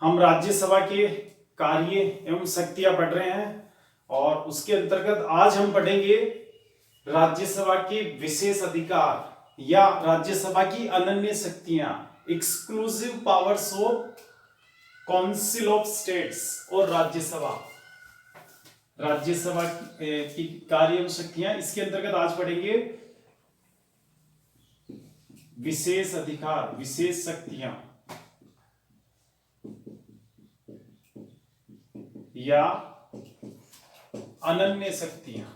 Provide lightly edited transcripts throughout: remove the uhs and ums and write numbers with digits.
हम राज्यसभा के कार्य एवं शक्तियां पढ़ रहे हैं और उसके अंतर्गत आज हम पढ़ेंगे राज्यसभा के विशेष अधिकार या राज्यसभा की अनन्य शक्तियां, exclusive powers of council of states. और राज्यसभा की कार्य एवं शक्तियां, इसके अंतर्गत आज पढ़ेंगे विशेष अधिकार, विशेष शक्तियां या अनन्य शक्तियां।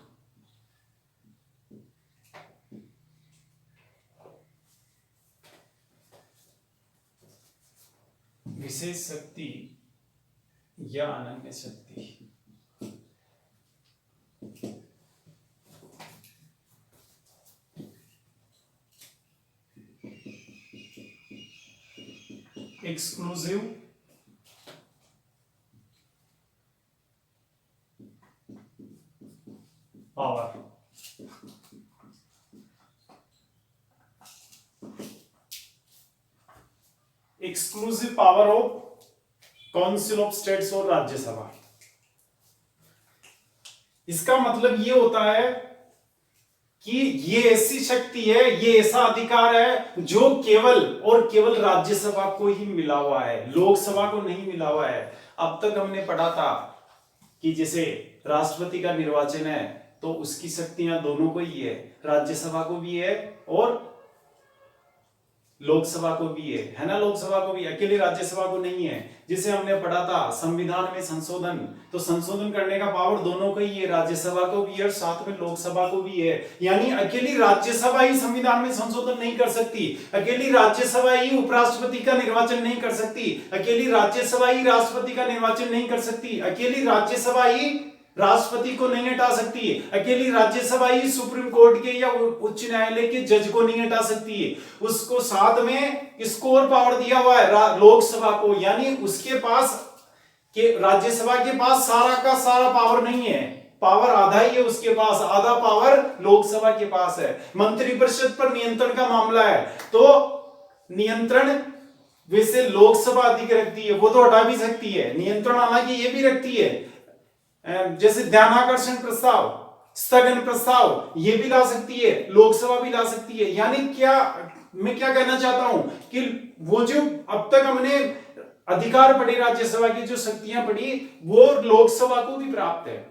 विशेष शक्ति या अनन्य शक्ति। Exclusive power, exclusive power of council of states और राज्यसभा। इसका मतलब ये होता है कि ये ऐसी शक्ति है, ये ऐसा अधिकार है जो केवल और केवल राज्यसभा को ही मिला हुआ है, लोकसभा को नहीं मिला हुआ है। अब तक हमने पढ़ा था कि जैसे राष्ट्रपति का निर्वाचन है तो उसकी शक्तियां दोनों को ही है, राज्यसभा को भी है और लोकसभा को भी है ना, लोकसभा को भी, अकेले राज्यसभा को नहीं है। जिसे हमने पढ़ा था संविधान में संशोधन, तो संशोधन करने का पावर दोनों को ही है, राज्यसभा को भी है और साथ में लोकसभा को भी है। यानी अकेली राज्यसभा ही संविधान में संशोधन नहीं कर सकती, अकेली राज्यसभा ही उपराष्ट्रपति का निर्वाचन नहीं कर सकती, अकेली राज्यसभा ही राष्ट्रपति का निर्वाचन नहीं कर सकती, अकेली राज्यसभा ही राष्ट्रपति को नहीं हटा सकती है, अकेली राज्यसभा ही सुप्रीम कोर्ट के या उच्च न्यायालय के जज को नहीं हटा सकती है। उसको साथ में स्कोर पावर दिया हुआ है लोकसभा को, यानी उसके पास के राज्यसभा के पास सारा का सारा पावर नहीं है, पावर आधा ही है उसके पास, आधा पावर लोकसभा के पास है। मंत्रिपरिषद पर नियंत्रण का मामला है तो नियंत्रण वैसे लोकसभा अधिक रखती है, वो तो हटा भी सकती है, नियंत्रण हालांकि ये भी रखती है, जैसे ध्यानाकर्षण प्रस्ताव, स्थगन प्रस्ताव ये भी ला सकती है, लोकसभा भी ला सकती है। यानी मैं क्या कहना चाहता हूं कि वो जो अब तक हमने अधिकार पढ़े, राज्यसभा की जो शक्तियां पढ़ी, वो लोकसभा को भी प्राप्त है,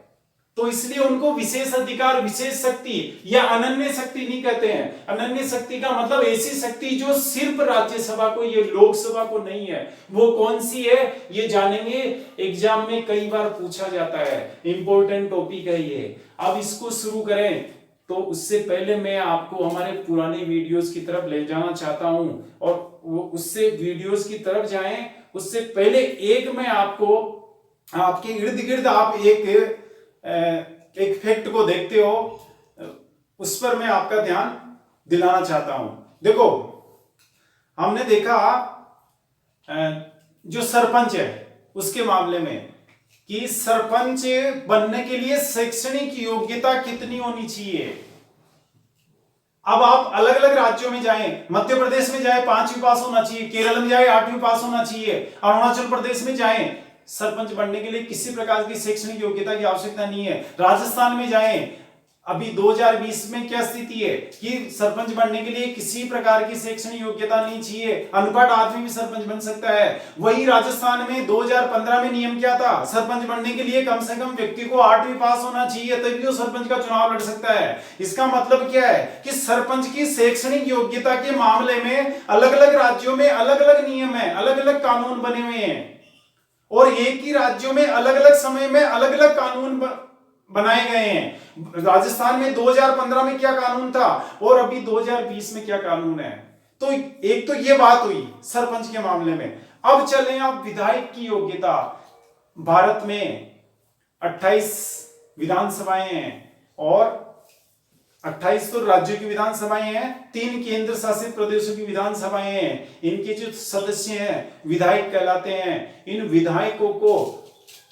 तो इसलिए उनको विशेष अधिकार, विशेष शक्ति या अनन्य शक्ति नहीं कहते हैं। अनन्य शक्ति का मतलब ऐसी शक्ति जो सिर्फ राज्यसभा को, ये लोकसभा को नहीं है। वो कौन सी है ये जानेंगे, एग्जाम में कई बार पूछा जाता है, इंपॉर्टेंट टॉपिक है ये। अब इसको शुरू करें तो उससे पहले मैं आपको हमारे पुराने वीडियोस की तरफ ले जाना चाहता हूं, और वो उससे वीडियोस की तरफ जाएं उससे पहले एक मैं आपको, आपके इर्द गिर्द आप एक फैक्ट को देखते हो, उस पर मैं आपका ध्यान दिलाना चाहता हूं। देखो, हमने देखा जो सरपंच है उसके मामले में कि सरपंच बनने के लिए शैक्षणिक योग्यता कितनी होनी चाहिए। अब आप अलग अलग राज्यों में जाएं, मध्य प्रदेश में जाएं 5वीं पास होना चाहिए, केरल में जाएं 8वीं पास होना चाहिए, अरुणाचल प्रदेश में जाएं सरपंच बनने के लिए किसी प्रकार की शैक्षणिक योग्यता की आवश्यकता नहीं है। राजस्थान में जाएं, अभी 2020 में क्या स्थिति है कि सरपंच बनने के लिए किसी प्रकार की शैक्षणिक योग्यता नहीं चाहिए, अनपढ़ आदमी भी सरपंच बन सकता है। वही राजस्थान में 2015 में नियम क्या था, सरपंच बनने के लिए कम से कम व्यक्ति को 8वीं पास होना चाहिए, तभी वो सरपंच का चुनाव लड़ सकता है। इसका मतलब क्या है कि सरपंच की शैक्षणिक योग्यता के मामले में अलग अलग राज्यों में अलग अलग नियम है, अलग अलग कानून बने हुए हैं, और एक ही राज्यों में अलग अलग समय में अलग अलग कानून बनाए गए हैं। राजस्थान में 2015 में क्या कानून था और अभी 2020 में क्या कानून है। तो एक तो ये बात हुई सरपंच के मामले में। अब चलें आप विधायक की योग्यता। भारत में 28 विधानसभाएं हैं और 28 तो राज्यों की विधानसभाएं हैं, 3 केंद्र शासित प्रदेशों की विधानसभाएं हैं। इनके जो सदस्य हैं विधायक कहलाते हैं। इन विधायकों को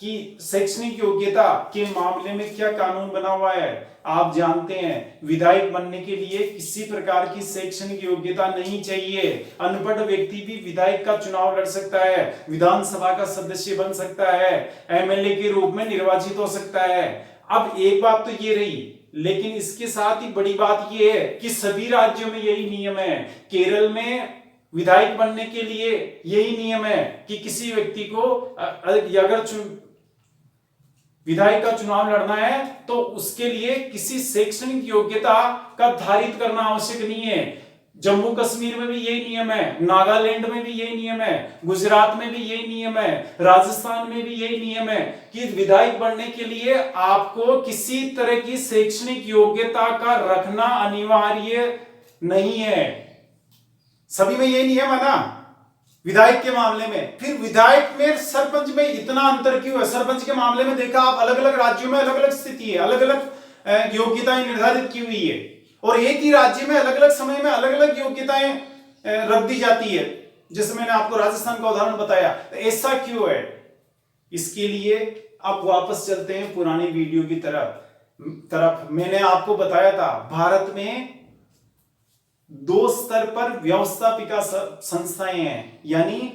कि शैक्षणिक योग्यता के मामले में क्या कानून बना हुआ है। आप जानते हैं विधायक बनने के लिए किसी प्रकार की शैक्षणिक योग्यता नहीं चाहिए। अनपढ़ व्यक्ति भी विधायक का चुनाव लड़ सकता है, विधानसभा का सदस्य बन सकता है, एमएलए के रूप में निर्वाचित हो सकता है। अब एक बात तो ये रही, लेकिन इसके साथ ही बड़ी बात ये है कि सभी राज्यों में यही नियम है। केरल में विधायक बनने के लिए यही नियम है कि किसी व्यक्ति को अगर विधायक का चुनाव लड़ना है तो उसके लिए किसी शैक्षणिक योग्यता का धारित करना आवश्यक नहीं है। जम्मू कश्मीर में भी यही नियम है, नागालैंड में भी यही नियम है, गुजरात में भी यही नियम है, राजस्थान में भी यही नियम है कि विधायक बनने के लिए आपको किसी तरह की शैक्षणिक योग्यता का रखना अनिवार्य नहीं है। सभी में यही नियम है ना विधायक के मामले में। फिर विधायक में सरपंच में इतना अंतर क्यों है? सरपंच के मामले में देखा आप अलग अलग राज्यों में अलग अलग स्थिति है, अलग अलग योग्यताएं निर्धारित की हुई है, और एक ही राज्य में अलग अलग समय में अलग अलग योग्यताएं रख दी जाती है। जैसे मैंने आपको राजस्थान का उदाहरण बताया, तो ऐसा क्यों है? इसके लिए अब वापस चलते हैं पुरानी वीडियो की तरफ। मैंने आपको बताया था भारत में 2 स्तर पर व्यवस्थापिका संस्थाएं हैं, यानी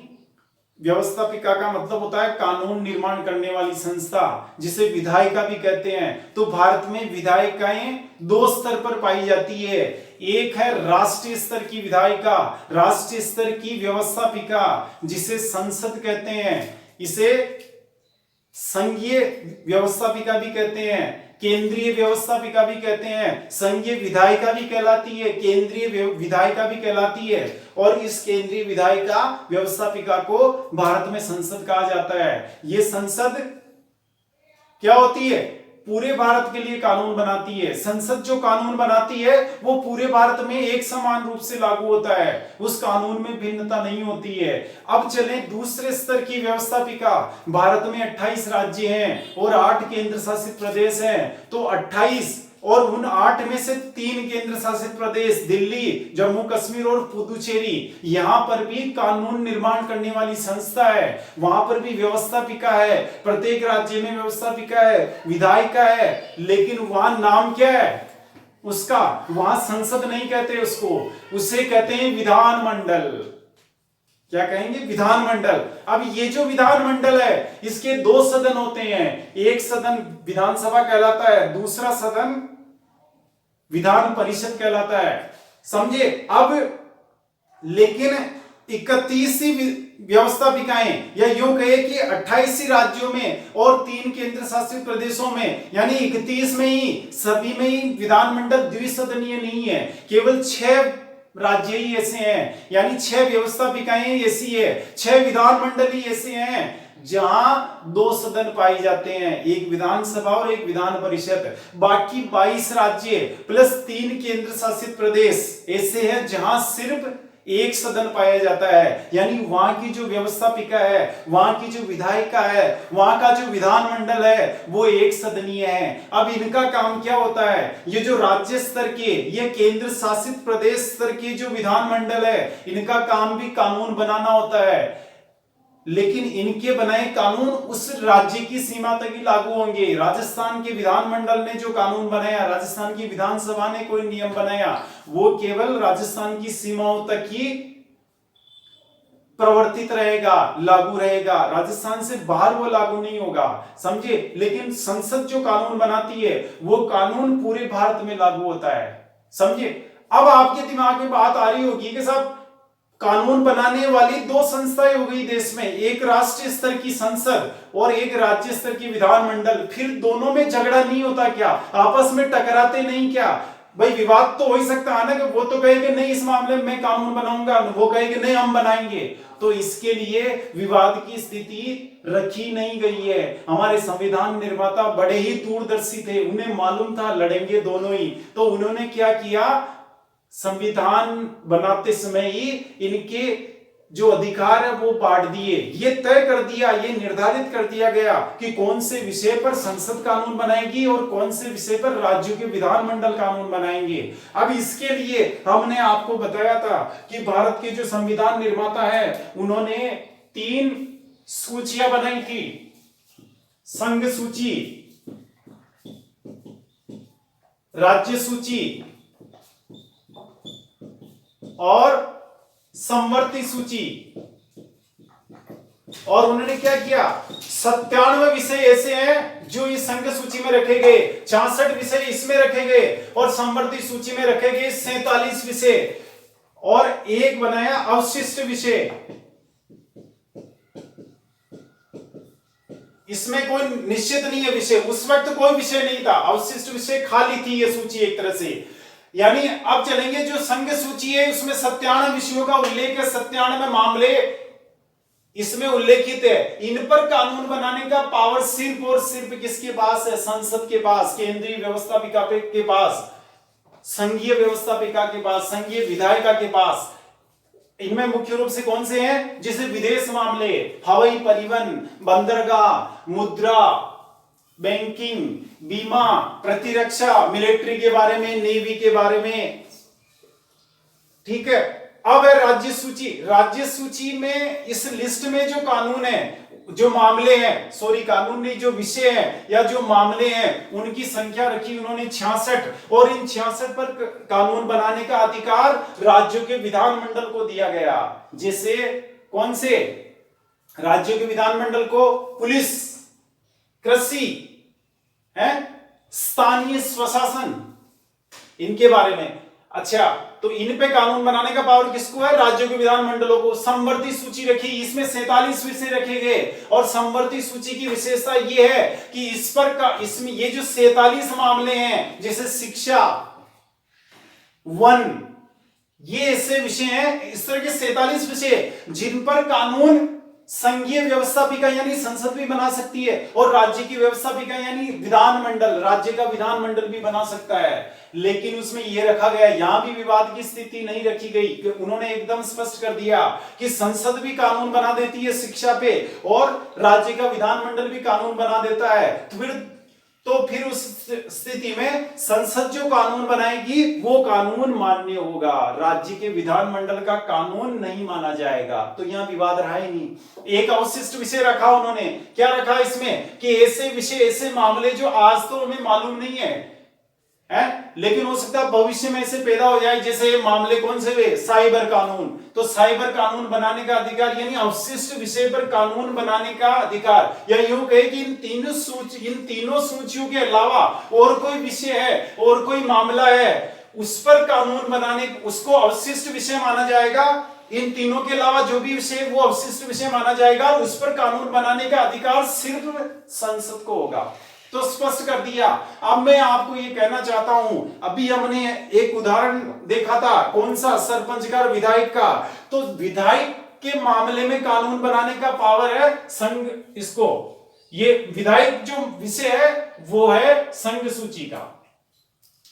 व्यवस्थापिका का मतलब होता है कानून निर्माण करने वाली संस्था, जिसे विधायिका भी कहते हैं। तो भारत में विधायिकाएं 2 स्तर पर पाई जाती है। एक है राष्ट्रीय स्तर की विधायिका, राष्ट्रीय स्तर की व्यवस्थापिका जिसे संसद कहते हैं, इसे संघीय व्यवस्थापिका भी कहते हैं, केंद्रीय व्यवस्थापिका भी कहते हैं, संघीय विधायिका भी कहलाती है, केंद्रीय विधायिका भी कहलाती है। और इस केंद्रीय विधायिका व्यवस्थापिका को भारत में संसद कहा जाता है। ये संसद क्या होती है? पूरे भारत के लिए कानून बनाती है। संसद जो कानून बनाती है वो पूरे भारत में एक समान रूप से लागू होता है, उस कानून में भिन्नता नहीं होती है। अब चलें दूसरे स्तर की व्यवस्थापिका। भारत में 28 राज्य हैं और 8 केंद्र शासित प्रदेश हैं। तो 28 और उन 8 में से 3 केंद्र शासित प्रदेश दिल्ली, जम्मू कश्मीर और पुदुचेरी, यहां पर भी कानून निर्माण करने वाली संस्था है, वहां पर भी व्यवस्थापिका है। प्रत्येक राज्य में व्यवस्थापिका है, विधायिका है, लेकिन वहां नाम क्या है उसका? वहां संसद नहीं कहते उसको, उसे कहते हैं विधानमंडल। क्या कहेंगे? विधानमंडल। अब ये जो विधानमंडल है इसके 2 सदन होते हैं, एक सदन विधानसभा कहलाता है, दूसरा सदन विधान परिषद कहलाता है। समझे? अब लेकिन 31 व्यवस्थापिकाएं, या यूं कहे कि 28 राज्यों में और 3 केंद्र शासित प्रदेशों में, यानी 31 में ही सभी में ही विधानमंडल द्विसदनीय नहीं है। केवल 6 राज्य ही ऐसे हैं, यानी 6 व्यवस्थापिकाएं ऐसी है, 6 विधानमंडल ही ऐसे हैं जहां 2 सदन पाए जाते हैं, एक विधानसभा और एक विधान परिषद। बाकी 22 राज्य प्लस 3 केंद्र शासित प्रदेश ऐसे हैं जहां सिर्फ एक सदन पाया जाता है। यानी वहां की जो व्यवस्थापिका है, वहां की जो विधायिका है, वहां का जो विधानमंडल है वो एक सदनीय है। अब इनका काम क्या होता है? ये जो राज्य स्तर के, ये केंद्र शासित प्रदेश स्तर के जो विधानमंडल है, इनका काम भी कानून बनाना होता है, लेकिन इनके बनाए कानून उस राज्य की सीमा तक ही लागू होंगे। राजस्थान के विधानमंडल ने जो कानून बनाया, राजस्थान की विधानसभा ने कोई नियम बनाया, वो केवल राजस्थान की सीमाओं तक ही प्रवर्तित रहेगा, लागू रहेगा। राजस्थान से बाहर वो लागू नहीं होगा, समझे? लेकिन संसद जो कानून बनाती है वो कानून पूरे भारत में लागू होता है, समझे? अब आपके दिमाग में बात आ रही होगी कि साहब कानून बनाने वाली 2 संस्थाएं हो गई देश में, एक राष्ट्रीय स्तर की संसद और एक राज्य स्तर की विधानमंडल, फिर दोनों में झगड़ा नहीं होता क्या? आपस में टकराते नहीं क्या? भाई विवाद तो हो ही सकता है ना, कि वो तो कहेगा नहीं इस मामले में मैं कानून बनाऊंगा, वो कहेगा नहीं हम बनाएंगे। तो इसके लिए विवाद की स्थिति रखी नहीं गई है। हमारे संविधान निर्माता बड़े ही दूरदर्शी थे, उन्हें मालूम था लड़ेंगे दोनों ही, तो उन्होंने क्या किया? संविधान बनाते समय ही इनके जो अधिकार है वो बांट दिए। ये तय कर दिया, ये निर्धारित कर दिया गया कि कौन से विषय पर संसद कानून बनाएगी और कौन से विषय पर राज्यों के विधानमंडल कानून बनाएंगे। अब इसके लिए हमने आपको बताया था कि भारत के जो संविधान निर्माता है उन्होंने 3 सूचियां बनाई थी। संघ सूची, राज्य सूची और समवर्ती सूची। और उन्होंने क्या किया, 97 विषय ऐसे हैं जो इस संघ सूची में रखे गए, 66 विषय इसमें रखे गए और समवर्ती सूची में रखे गए 47 विषय, और एक बनाया अवशिष्ट विषय। इसमें कोई निश्चित नहीं है विषय, उस वक्त कोई विषय नहीं था, अवशिष्ट विषय खाली थी ये सूची एक तरह से। यानी अब चलेंगे जो संघ सूची है उसमें 97 विषयों का उल्लेख है, 97 मामले इसमें उल्लेखित है। इन पर कानून बनाने का पावर सिर्फ और सिर्फ किसके पास है, संसद के पास, केंद्रीय व्यवस्थापिका के पास, संघीय व्यवस्थापिका के पास, संघीय विधायिका के पास। इनमें मुख्य रूप से कौन से हैं, जैसे विदेश मामले, हवाई परिवहन, बंदरगाह, मुद्रा, बैंकिंग, बीमा, प्रतिरक्षा, मिलिट्री के बारे में, नेवी के बारे में। ठीक है, अब है राज्य सूची। राज्य सूची में इस लिस्ट में जो कानून है, जो मामले हैं, सॉरी कानून नहीं, जो विषय हैं या जो मामले हैं, उनकी संख्या रखी उन्होंने 66, और इन 66 पर कानून बनाने का अधिकार राज्यों के विधानमंडल को दिया गया। जैसे कौन से राज्यों के विधानमंडल को, पुलिस, कृषि है, स्थानीय स्वशासन, इनके बारे में। अच्छा, तो इन पे कानून बनाने का पावर किसको है, राज्यों के विधानमंडलों को। समवर्ती सूची रखी, इसमें 47 विषय रखे गए, और समवर्ती सूची की विशेषता ये है कि इस पर इसमें ये जो 47 मामले हैं, जैसे शिक्षा, वन, ये ऐसे विषय हैं, इस तरह के 47 विषय जिन पर कानून संघीय व्यवस्थापिका यानी संसद भी बना सकती है, और राज्य की व्यवस्थापिका यानी विधानमंडल, राज्य का विधानमंडल भी बना सकता है। लेकिन उसमें यह रखा गया, यहां भी विवाद की स्थिति नहीं रखी गई, उन्होंने एकदम स्पष्ट कर दिया कि संसद भी कानून बना देती है शिक्षा पे, और राज्य का विधानमंडल भी कानून बना देता है। तो फिर उस स्थिति में संसद जो कानून बनाएगी वो कानून मान्य होगा, राज्य के विधानमंडल का कानून नहीं माना जाएगा। तो यहां विवाद रहा ही नहीं। एक अवशिष्ट विषय रखा उन्होंने, क्या रखा इसमें कि ऐसे विषय, ऐसे मामले जो आज तो हमें मालूम नहीं है, लेकिन हो सकता है भविष्य में ऐसे पैदा हो जाए, जैसे मामले कौन से हुए, साइबर कानून। तो साइबर कानून बनाने का अधिकार यानी अवशिष्ट विषय पर कानून बनाने का अधिकार, या यूं कहे कि इन तीनों सूचियों के अलावा और कोई विषय है और कोई मामला है, उस पर कानून बनाने, उसको अवशिष्ट विषय माना जाएगा। इन तीनों के अलावा जो भी विषय वो अवशिष्ट विषय माना जाएगा, उस पर कानून बनाने का अधिकार सिर्फ संसद को होगा। तो स्पष्ट कर दिया। अब मैं आपको ये कहना चाहता हूं, अभी हमने एक उदाहरण देखा था, कौन सा, सरपंच का, विधायक का। तो विधायक के मामले में कानून बनाने का पावर है संघ, इसको, ये विधायक जो विषय है वो है संघ सूची का।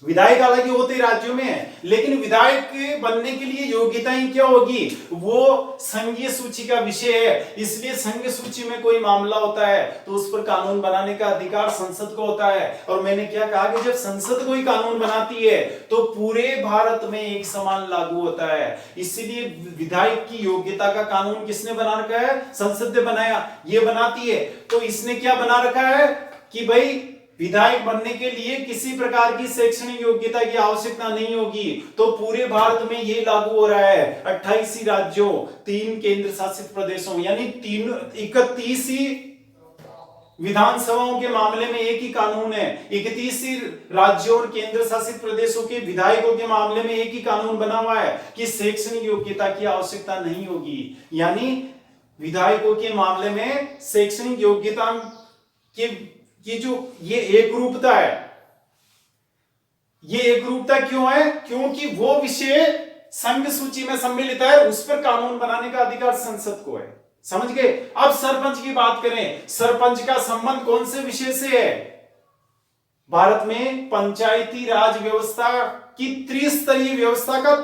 विधायक हालांकि होते राज्यों में है, लेकिन विधायक बनने के लिए योग्यताएं क्या होगी, वो संघीय सूची का विषय है। इसलिए संघ सूची में कोई मामला होता है तो उस पर कानून बनाने का अधिकार संसद को होता है। और मैंने क्या कहा कि जब संसद कोई कानून बनाती है तो पूरे भारत में एक समान लागू होता है। इसीलिए विधायक की योग्यता का कानून किसने बना रखा है, संसद ने बनाया, ये बनाती है। तो इसने क्या बना रखा है कि भाई विधायक बनने के लिए किसी प्रकार की शैक्षणिक योग्यता की आवश्यकता नहीं होगी। तो पूरे भारत में ये लागू हो रहा है, 28 राज्यों, 3 केंद्र शासित प्रदेशों, यानी 31 ही विधानसभाओं के मामले में एक ही कानून है। 31 राज्यों और केंद्र शासित प्रदेशों के विधायकों के मामले में एक ही कानून बना हुआ है कि शैक्षणिक योग्यता की आवश्यकता नहीं होगी। यानी विधायकों के मामले में शैक्षणिक योग्यता की जो ये एक रूपता है, ये एक रूपता क्यों है, क्योंकि वो विषय संघ सूची में सम्मिलित है, उस पर कानून बनाने का अधिकार संसद को है। समझ गए। अब सरपंच की बात करें, सरपंच का संबंध कौन से विषय से है, भारत में पंचायती राज व्यवस्था की त्रिस्तरीय व्यवस्था का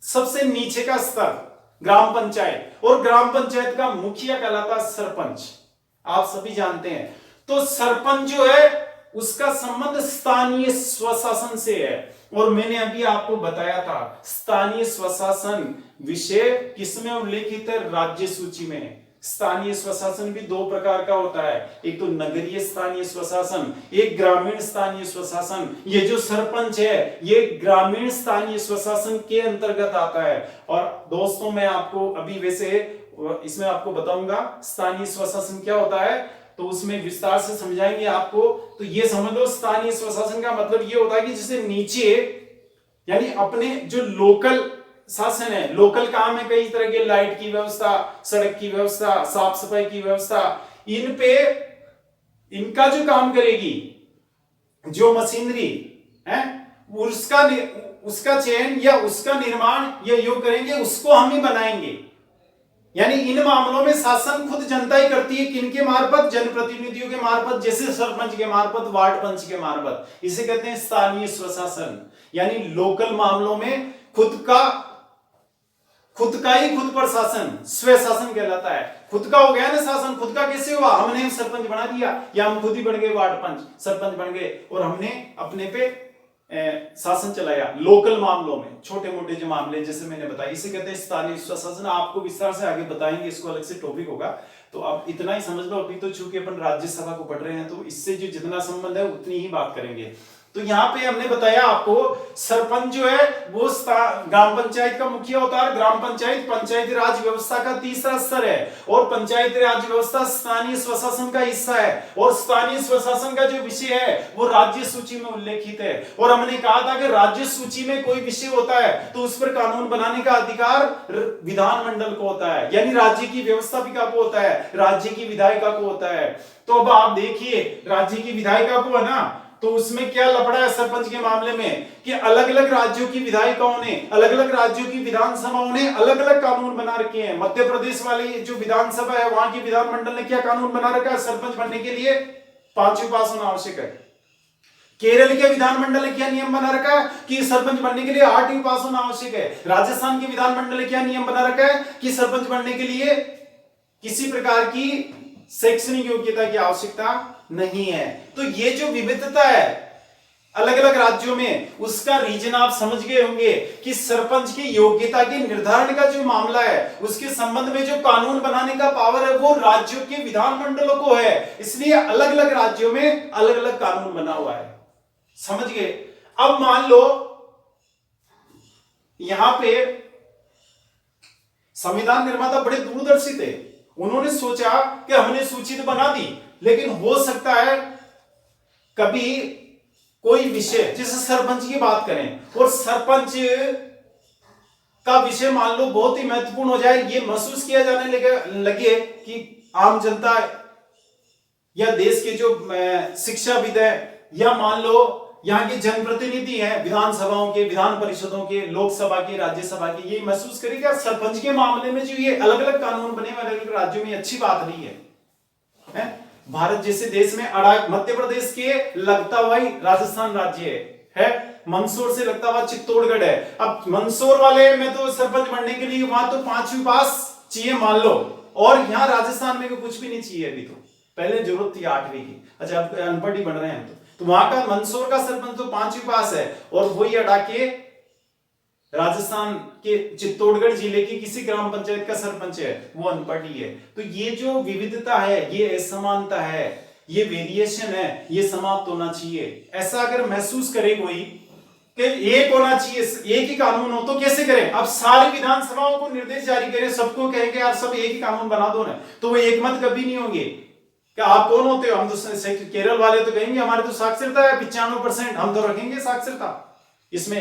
सबसे नीचे का स्तर ग्राम पंचायत, और ग्राम पंचायत का मुखिया कहलाता सरपंच, आप सभी जानते हैं। तो सरपंच जो है उसका संबंध स्थानीय स्वशासन से है। और मैंने अभी आपको बताया था स्थानीय स्वशासन विषय किसमें उल्लेखित है, राज्य सूची में। स्थानीय स्वशासन भी दो प्रकार का होता है, एक तो नगरीय स्थानीय स्वशासन, एक ग्रामीण स्थानीय स्वशासन। ये जो सरपंच है ये ग्रामीण स्थानीय स्वशासन के अंतर्गत आता है। और दोस्तों मैं आपको अभी वैसे इसमें आपको बताऊंगा स्थानीय स्वशासन क्या होता है, तो उसमें विस्तार से समझाएंगे आपको। तो ये समझ लो स्थानीय स्वशासन का मतलब ये होता है कि जिसे नीचे यानी अपने जो लोकल शासन है, लोकल काम है, कई तरह के लाइट की व्यवस्था, सड़क की व्यवस्था, साफ सफाई की व्यवस्था, इन पे इनका जो काम करेगी जो मशीनरी है उसका चयन या उसका निर्माण या योग करेंगे, उसको हम ही बनाएंगे। यानी इन मामलों में शासन खुद जनता ही करती है, किनके मार्फत, जनप्रतिनिधियों के मार्फत, जैसे सरपंच के मार्फत, वार्ड पंच के मार्फत। इसे कहते हैं स्थानीय स्वशासन। यानी लोकल मामलों में खुद का ही खुद पर शासन स्व शासन कहलाता है। खुद का हो गया ना शासन, खुद का कैसे हुआ, हमने सरपंच बना दिया या हम खुद ही बन गए वार्ड पंच, सरपंच बन गए और हमने अपने पे शासन चलाया। लोकल मामलों में छोटे मोटे जो मामले जैसे मैंने बताया, इसे कहते हैं स्थानीय स्वशासन। आपको विस्तार से आगे बताएंगे, इसको अलग से टॉपिक होगा। तो अब इतना ही समझ लो, अभी तो चूंकि अपन राज्यसभा को पढ़ रहे हैं तो इससे जो जितना संबंध है उतनी ही बात करेंगे। तो यहाँ पे हमने बताया आपको सरपंच जो है वो ग्राम पंचायत का मुखिया होता है। ग्राम पंचायत पंचायती राज व्यवस्था का तीसरा स्तर है और पंचायती राज व्यवस्था स्थानीय स्वशासन का हिस्सा है। और स्थानीय स्वशासन का जो विषय है वो राज्य सूची में उल्लेखित है। और हमने कहा था कि राज्य सूची में कोई विषय होता है तो उस पर कानून बनाने का अधिकार विधानमंडल को होता है, यानी राज्य की व्यवस्थापिका को होता है, राज्य की विधायिका को होता है। तो अब आप देखिए राज्य की विधायिका को है ना, तो उसमें क्या लफड़ा है सरपंच के मामले में कि अलग अलग राज्यों की विधायिकाओं ने, अलग अलग राज्यों की विधानसभाओं ने अलग अलग कानून बना रखे हैं। मध्य प्रदेश वाली जो विधानसभा है वहां की विधानमंडल ने क्या कानून बना रखा है, सरपंच बनने के लिए 5वीं पास होना आवश्यक है। केरल के विधानमंडल ने क्या नियम बना रखा है कि सरपंच बनने के लिए 8वीं पास होना आवश्यक है। राजस्थान के विधानमंडल ने क्या नियम बना रखा है कि सरपंच बनने के लिए किसी प्रकार की शैक्षणिक योग्यता की आवश्यकता नहीं है। तो ये जो विविधता है अलग अलग राज्यों में, उसका रीजन आप समझ गए होंगे कि सरपंच की योग्यता के निर्धारण का जो मामला है उसके संबंध में जो कानून बनाने का पावर है वो राज्यों के विधानमंडलों को है। इसलिए अलग अलग राज्यों में अलग अलग कानून बना हुआ है, समझ गए। अब मान लो यहां पे संविधान निर्माता बड़े दूरदर्शी थे, उन्होंने सोचा कि हमने सूची तो बना दी, लेकिन हो सकता है कभी कोई विषय, जैसे सरपंच की बात करें और सरपंच का विषय मान लो बहुत ही महत्वपूर्ण हो जाए, ये महसूस किया जाने लगे कि आम जनता या देश के जो शिक्षाविद है या मान लो यहाँ के जनप्रतिनिधि हैं, विधानसभाओं के, विधान परिषदों के, लोकसभा के, राज्यसभा के, ये महसूस करेगा सरपंच के मामले में जो ये अलग अलग कानून बने हुए अलग अलग राज्यों में अच्छी बात नहीं है। भारत जैसे देश में मध्य प्रदेश के लगता हुआ ही राजस्थान राज्य है, मंदसौर से लगता हुआ चित्तौड़गढ़ है। अब मंदसौर वाले में तो सरपंच बनने के लिए वहां तो 5वीं पास चाहिए मान लो, और यहाँ राजस्थान में कुछ भी नहीं चाहिए अभी, तो पहले जरूरत थी 8वीं की। अच्छा अब अनपढ़ ही बन रहे हैं तो वहां का मंदसौर का सरपंच तो 5वीं पास है, और वही हटा के राजस्थान के चित्तौड़गढ़ जिले की किसी ग्राम पंचायत का सरपंच है वो अनपढ़ ही है। तो ये जो विविधता है, ये असमानता है, ये वेरिएशन है, ये समाप्त होना चाहिए। ऐसा अगर महसूस करे कोई कि एक होना चाहिए, एक ही कानून हो, तो कैसे करें? अब सारी विधानसभाओं को निर्देश जारी करें, सबको कहेंगे यार सब एक ही कानून बना दो ना, तो वो एक मत कभी नहीं होंगे। क्या आप कौन होते हो? हम तो केरल वाले तो कहेंगे हमारे तो साक्षरता है 95%, हम तो रखेंगे साक्षरता इसमें,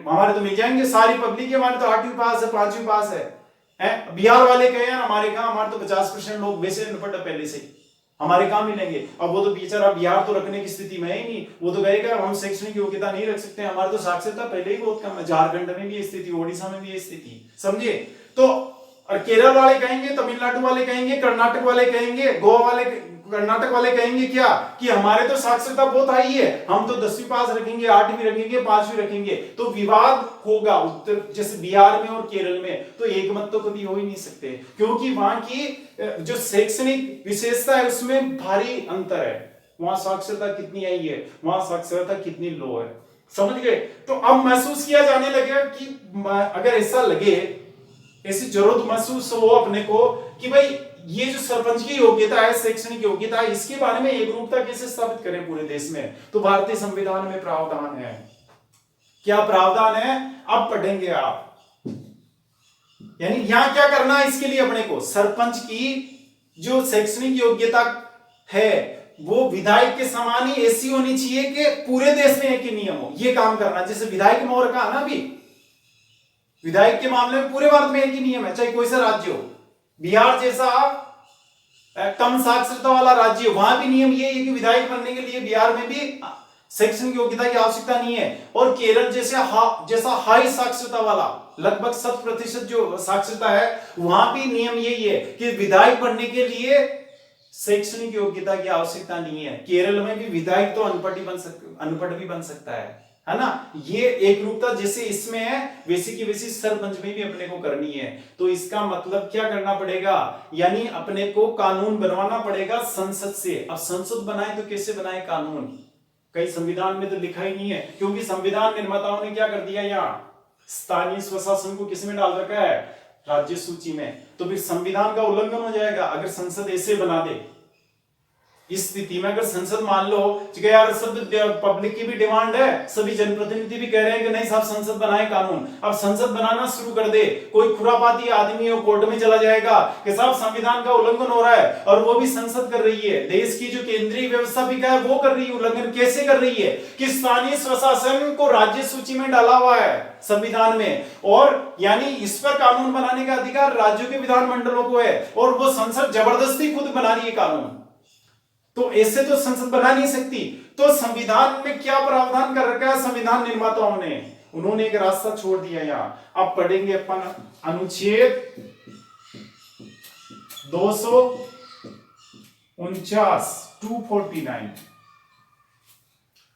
हमारे तो मिल जाएंगे सारी पब्लिक, हमारे तो 8वीं पास है, 5वीं पास है। बिहार वाले कहे यार हमारे कहा, हमारे तो 50% लोग वैसे अनपढ़ पहले से, हमारे कहाँ मिलेंगे? अब वो तो बेचारा बिहार तो रखने की स्थिति में ही नहीं, वो तो कहेगा हम शैक्षणिक योग्यता नहीं रख सकते, हमारे तो साक्षरता पहले ही बहुत कम है। झारखंड में भी ये स्थिति, ओडिशा में भी ये स्थिति, समझे? तो और केरल वाले कहेंगे, तमिलनाडु वाले कहेंगे, कर्नाटक वाले कहेंगे, गोवा वाले, कर्नाटक वाले कहेंगे क्या कि हमारे तो साक्षरता बहुत हाई है, हम तो 10वीं पास रखेंगे, 8वीं रखेंगे, 5वीं रखेंगे। तो विवाद होगा उत्तर, जैसे बिहार में और केरल में, तो एक मत तो कभी हो ही नहीं सकते, क्योंकि वहां की जो शैक्षणिक विशेषता है उसमें भारी अंतर है। वहां साक्षरता कितनी आई है, वहां साक्षरता कितनी लो है, समझ गए? तो अब महसूस किया जाने लगे कि अगर ऐसा लगे, ऐसी जरूरत महसूस हो अपने को कि भाई ये जो सरपंच की योग्यता है, शैक्षणिक योग्यता है, इसके बारे में एक रूपता कैसे स्थापित करें पूरे देश में? तो भारतीय संविधान में प्रावधान है। क्या प्रावधान है? अब पढ़ेंगे आप। यानी यहां क्या करना है इसके लिए अपने को, सरपंच की जो शैक्षणिक योग्यता है वो विधायक के समान ही ऐसी होनी चाहिए कि पूरे देश में एक ही नियम हो। ये काम करना, जैसे विधायक में हो रखा है ना अभी, विधायक के मामले में पूरे भारत में एक ही नियम है, चाहे कोई सा राज्य हो। बिहार जैसा कम साक्षरता वाला राज्य, वहां भी नियम ये है कि विधायक बनने के लिए बिहार में भी शैक्षणिक योग्यता की आवश्यकता नहीं है। और केरल जैसा हाई साक्षरता वाला, लगभग 100% जो साक्षरता है, वहां भी नियम यही है कि विधायक बनने के लिए शैक्षणिक योग्यता की आवश्यकता नहीं है। केरल में भी विधायक तो अनपढ़ भी बन सकता है ना। ये एक रूपता जैसे इसमें है, वैसी की वैसी सरपंच में भी अपने को करनी है। तो इसका मतलब क्या करना पड़ेगा, यानी अपने को कानून बनवाना पड़ेगा संसद से। अब संसद बनाए तो कैसे बनाए कानून, कहीं संविधान में तो लिखा ही नहीं है, क्योंकि संविधान निर्माताओं ने क्या कर दिया, यहाँ स्थानीय स्वशासन को किस में डाल रखा है, राज्य सूची में। तो फिर संविधान का उल्लंघन हो जाएगा अगर संसद ऐसे बना दे। इस स्थिति में अगर संसद मान लो कि यार सब पब्लिक की भी डिमांड है, सभी जनप्रतिनिधि भी कह रहे हैं कि नहीं साहब संसद बनाए कानून, अब संसद बनाना शुरू कर दे, कोई खुरापाती आदमी हो कोर्ट में चला जाएगा कि साहब संविधान का उल्लंघन हो रहा है, और वो भी संसद कर रही है, देश की जो केंद्रीय व्यवस्थापिका है वो कर रही है उल्लंघन। कैसे कर रही है कि स्थानीय स्वशासन को राज्य सूची में डाला हुआ है संविधान में, और यानी इस पर कानून बनाने का अधिकार राज्यों के विधानमंडलों को है, और वो संसद जबरदस्ती खुद बना रही है कानून। तो ऐसे तो संसद बना नहीं सकती। तो संविधान में क्या प्रावधान कर रखा है संविधान निर्माताओं ने, उन्होंने एक रास्ता छोड़ दिया। यहां अब पढ़ेंगे अपन अनुच्छेद 249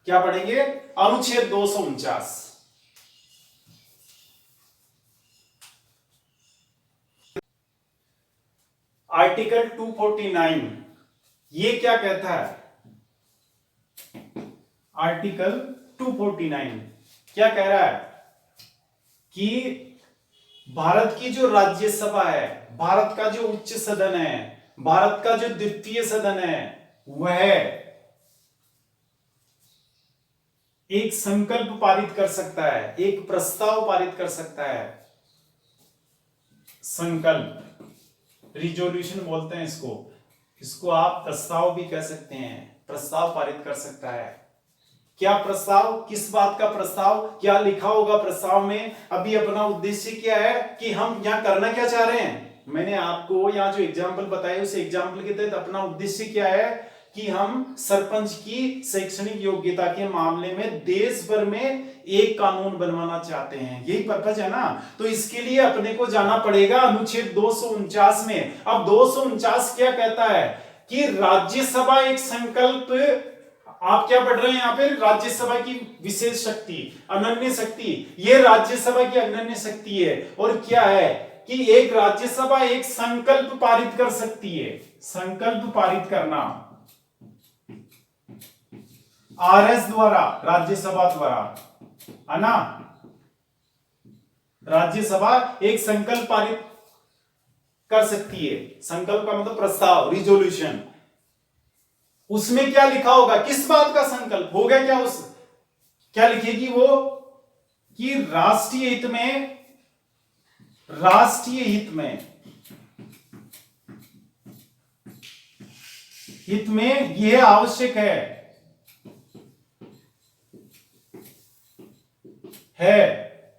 क्या पढ़ेंगे, अनुच्छेद 249। आर्टिकल 249 ये क्या कहता है, आर्टिकल 249 क्या कह रहा है कि भारत की जो राज्यसभा है, भारत का जो उच्च सदन है, भारत का जो द्वितीय सदन है, वह एक संकल्प पारित कर सकता है, एक प्रस्ताव पारित कर सकता है। संकल्प, रिजोल्यूशन बोलते हैं इसको आप प्रस्ताव भी कह सकते हैं। प्रस्ताव पारित कर सकता है। क्या प्रस्ताव, किस बात का प्रस्ताव, क्या लिखा होगा प्रस्ताव में, अभी अपना उद्देश्य क्या है कि हम यहां करना क्या चाह रहे हैं। मैंने आपको यहां जो एग्जाम्पल बताया उस एग्जाम्पल के तहत अपना उद्देश्य क्या है कि हम सरपंच की शैक्षणिक योग्यता के मामले में देश भर में एक कानून बनवाना चाहते हैं, यही पर्पज है ना। तो इसके लिए अपने को जाना पड़ेगा अनुच्छेद 249 में। अब 249 क्या कहता है कि राज्यसभा एक संकल्प, आप क्या पढ़ रहे हैं यहां पे, राज्यसभा की विशेष शक्ति, अनन्य शक्ति, ये राज्यसभा की अनन्य शक्ति है। और क्या है कि एक राज्यसभा एक संकल्प पारित कर सकती है, संकल्प पारित करना आरएस द्वारा, राज्यसभा द्वारा, है ना। राज्यसभा एक संकल्प पारित कर सकती है, संकल्प का मतलब प्रस्ताव, रिजोल्यूशन। उसमें क्या लिखा होगा, किस बात का संकल्प होगा, क्या लिखेगी वो कि राष्ट्रीय हित में यह आवश्यक है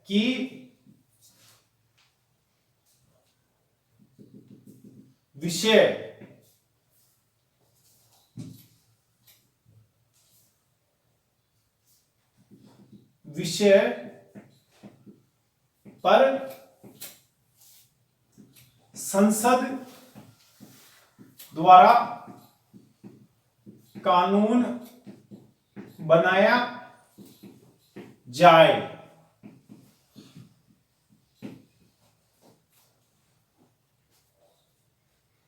कि विषय पर संसद द्वारा कानून बनाया जाए।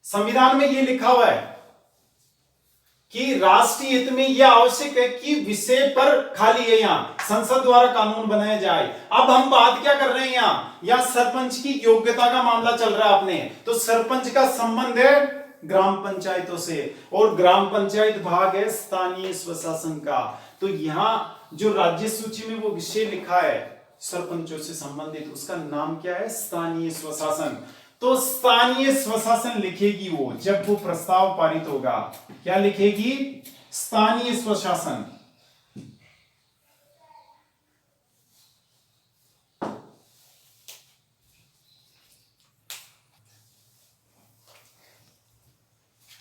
संविधान में यह लिखा हुआ है कि राष्ट्रीय हित में यह आवश्यक है कि विषय पर खाली है, यहाँ संसद द्वारा कानून बनाया जाए। अब हम बात क्या कर रहे हैं, यहाँ सरपंच की योग्यता का मामला चल रहा है अपने। तो सरपंच का संबंध है ग्राम पंचायतों से, और ग्राम पंचायत भाग है स्थानीय स्वशासन का। तो यहाँ जो राज्य सूची में वो विषय लिखा है सरपंचों से संबंधित, उसका नाम क्या है, स्थानीय स्वशासन। तो स्थानीय स्वशासन लिखेगी वो जब वो प्रस्ताव पारित होगा। क्या लिखेगी, स्थानीय स्वशासन।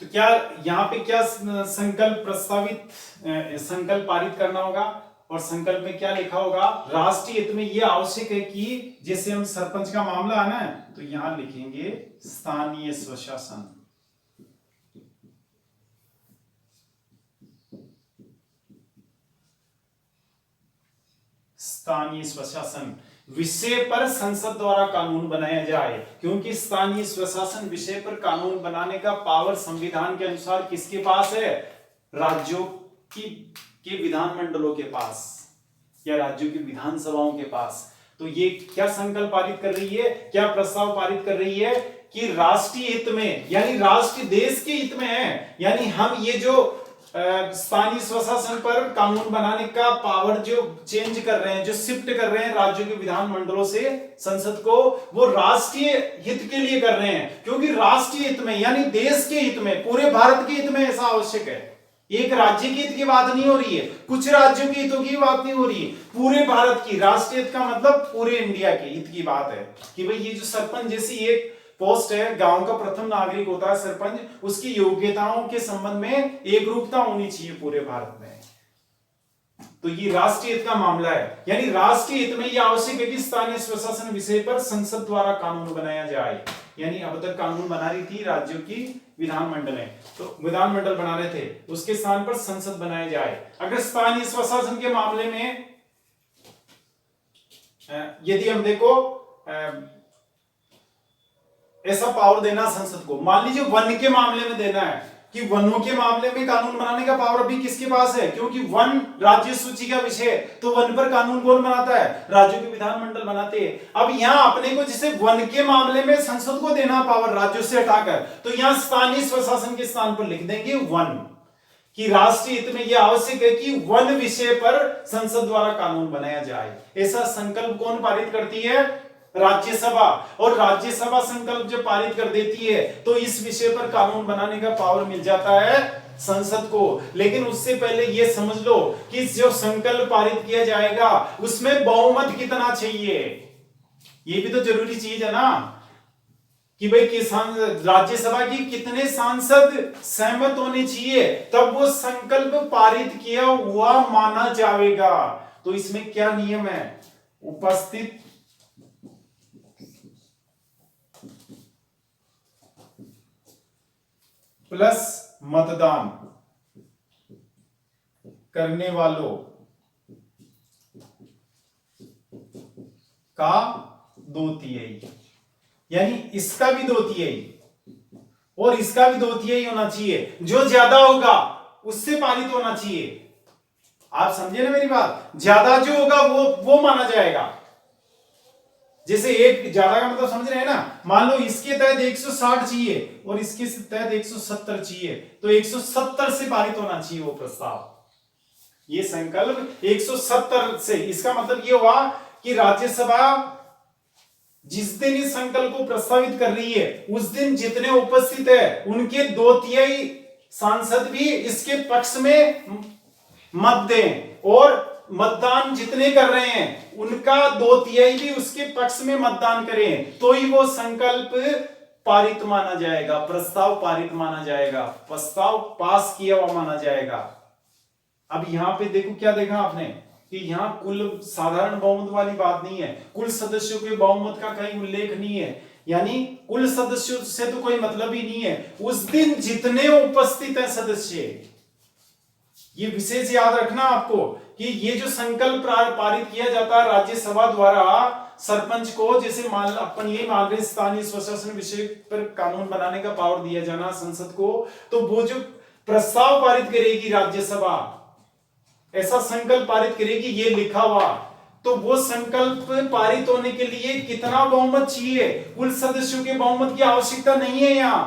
तो क्या यहाँ पे क्या संकल्प संकल्प पारित करना होगा, और संकल्प में क्या लिखा होगा, राष्ट्रीय हित में यह आवश्यक है कि, जैसे हम सरपंच का मामला है ना, तो यहां लिखेंगे स्थानीय स्वशासन। स्थानीय स्वशासन विषय पर संसद द्वारा कानून बनाया जाए, क्योंकि स्थानीय स्वशासन विषय पर कानून बनाने का पावर संविधान के अनुसार किसके पास है, राज्यों के विधानमंडलों के पास, या राज्यों की विधानसभाओं के पास। तो ये क्या संकल्प पारित कर रही है, क्या प्रस्ताव पारित कर रही है कि राष्ट्रीय हित में, यानी राष्ट्र देश के हित में है, यानी हम ये जो स्थानीय स्वशासन पर कानून बनाने का पावर जो चेंज कर रहे हैं, जो शिफ्ट कर रहे हैं राज्यों के विधानमंडलों से संसद को, वो राष्ट्रीय हित के लिए कर रहे हैं। क्योंकि राष्ट्रीय हित में यानी देश के हित में, पूरे भारत के हित में ऐसा आवश्यक है। एक राज्य के हित की बात नहीं हो रही है, कुछ राज्यों के हितों की बात नहीं हो रही है, पूरे भारत की। राष्ट्रीय हित का मतलब पूरे इंडिया के हित की बात है कि भाई ये जो सरपंच जैसी एक पोस्ट है, गांव का प्रथम नागरिक होता है सरपंच, उसकी योग्यताओं के संबंध में एक रूपता होनी चाहिए पूरे भारत में। तो ये राष्ट्रीय हित का मामला है, यानी राष्ट्रीय हित में यह आवश्यक है कि स्थानीय स्वशासन विषय पर संसद द्वारा कानून बनाया जाए। यानी अब तक कानून बना रही थी राज्यों की विधानमंडल है, तो विधानमंडल बना रहे थे, उसके स्थान पर संसद बनाया जाए। अगर स्थानीय स्वशासन के मामले में यदि हम देखो ऐसा पावर देना संसद को, मान लीजिए वन के मामले में देना है कि वनों के मामले में कानून बनाने का पावर अभी किसके पास है, क्योंकि वन राज्य सूची का विषय है, तो वन पर कानून कौन बनाता है, राज्यों के विधानमंडल बनाते हैं। अब यहाँ अपने को जैसे वन के मामले में संसद को देना पावर राज्यों से हटाकर, तो यहाँ स्थानीय स्वशासन के स्थान पर लिख देंगे वन, कि राष्ट्रीय हित में यह आवश्यक है कि वन विषय पर संसद द्वारा कानून बनाया जाए। ऐसा संकल्प कौन पारित करती है, राज्यसभा। और राज्यसभा संकल्प जब पारित कर देती है तो इस विषय पर कानून बनाने का पावर मिल जाता है संसद को। लेकिन उससे पहले यह समझ लो कि जो संकल्प पारित किया जाएगा उसमें बहुमत कितना चाहिए, ये भी तो जरूरी चीज है ना, कि भाई किसान राज्यसभा की कितने सांसद सहमत होने चाहिए, तब वो संकल्प पारित किया हुआ माना जाएगा। तो इसमें क्या नियम है, उपस्थित प्लस मतदान करने वालों का 2/3, यानी इसका भी 2/3 और इसका भी 2/3 होना चाहिए, जो ज्यादा होगा उससे पारित होना चाहिए। आप समझे ना मेरी बात, ज्यादा जो होगा वो माना जाएगा। जैसे एक ज्यादा का मतलब समझ रहे हैं ना, मान लो इसके तहत 160 चाहिए और इसके तहत 170 चाहिए, तो 170 से पारित होना चाहिए वो प्रस्ताव। ये संकल्प 170 से, इसका मतलब ये हुआ कि राज्यसभा जिस दिन इस संकल्प को प्रस्तावित कर रही है उस दिन जितने उपस्थित है उनके 2/3 सांसद भी इसके पक्ष में मत दें, और मतदान जितने कर रहे हैं उनका 2/3 भी उसके पक्ष में मतदान करें, तो ही वो संकल्प पारित माना जाएगा, प्रस्ताव पारित माना जाएगा, प्रस्ताव पास किया हुआ माना जाएगा। अब यहां पे देखो क्या देखा आपने कि यहां कुल साधारण बहुमत वाली बात नहीं है, कुल सदस्यों के बहुमत का कहीं उल्लेख नहीं है, यानी कुल सदस्यों से तो कोई मतलब ही नहीं है, उस दिन जितने उपस्थित हैं सदस्य। ये विशेष याद रखना आपको कि ये जो संकल्प पारित किया जाता है राज्यसभा द्वारा सरपंच को, जैसे अपन ये मान रहे स्थानीय स्वशासन विषय पर कानून बनाने का पावर दिया जाना संसद को, तो वो जो प्रस्ताव पारित करेगी राज्यसभा, ऐसा संकल्प पारित करेगी, ये लिखा हुआ, तो वो संकल्प पारित होने के लिए कितना बहुमत चाहिए? कुल सदस्यों के बहुमत की आवश्यकता नहीं है यहां,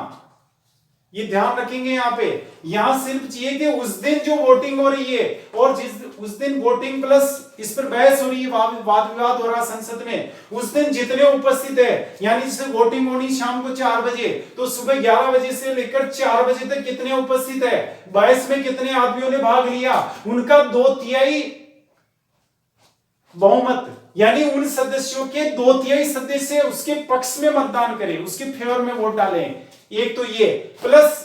ये ध्यान रखेंगे। यहां पे यहां सिर्फ चाहिए कि उस दिन जो वोटिंग हो रही है और जिस उस दिन वोटिंग प्लस इस पर बहस हो रही है, वाद विवाद हो रहा संसद में, उस दिन जितने उपस्थित है, यानी जैसे वोटिंग होनी शाम को 4 बजे, तो सुबह 11 बजे से लेकर 4 बजे तक कितने उपस्थित है, बहस में कितने आदमियों ने भाग लिया, उनका 2/3 बहुमत, यानी उन सदस्यों के 2/3 सदस्य उसके पक्ष में मतदान करें, उसके फेवर में वोट डालें। एक तो ये, प्लस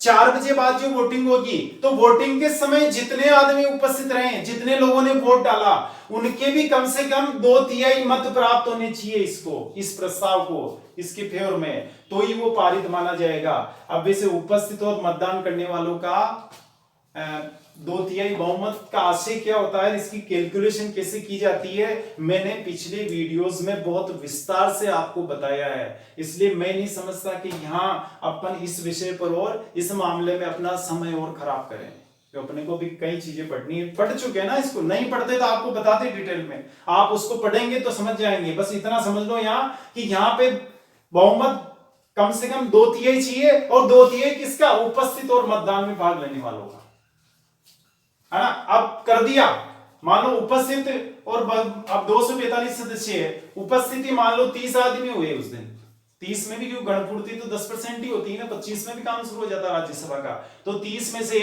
4 बजे बाद जो वोटिंग होगी, तो वोटिंग के समय जितने आदमी उपस्थित रहे, जितने लोगों ने वोट डाला, उनके भी कम से कम 2/3 मत प्राप्त होने चाहिए इसको, इस प्रस्ताव को, इसके फेवर में, तो ही वो पारित माना जाएगा। अब वैसे उपस्थित और मतदान करने वालों का 2/3 बहुमत का आशय क्या होता है, इसकी कैलकुलेशन कैसे की जाती है, मैंने पिछले वीडियोस में बहुत विस्तार से आपको बताया है, इसलिए मैं नहीं समझता कि यहाँ अपन इस विषय पर और इस मामले में अपना समय और खराब करें, तो अपने को भी कई चीजें पढ़नी है, पढ़ चुके हैं ना इसको, नहीं पढ़ते तो आपको बताते डिटेल में, आप उसको पढ़ेंगे तो समझ जाएंगे। बस इतना समझ लो यहाँ कि यहाँ पे बहुमत कम से कम 2/3 चाहिए, और 2/3 किसका? उपस्थित और मतदान में भाग लेने वालों का, है ना। अब कर दिया, मान लो उपस्थित और अब 245 सदस्य है, उपस्थिति मान लो 30 आदमी हुए उस दिन, 30 में भी क्यों, गणपूर्ति तो 10% ही होती है ना, 25 में भी काम शुरू हो जाता है राज्यसभा का, तो 30 में से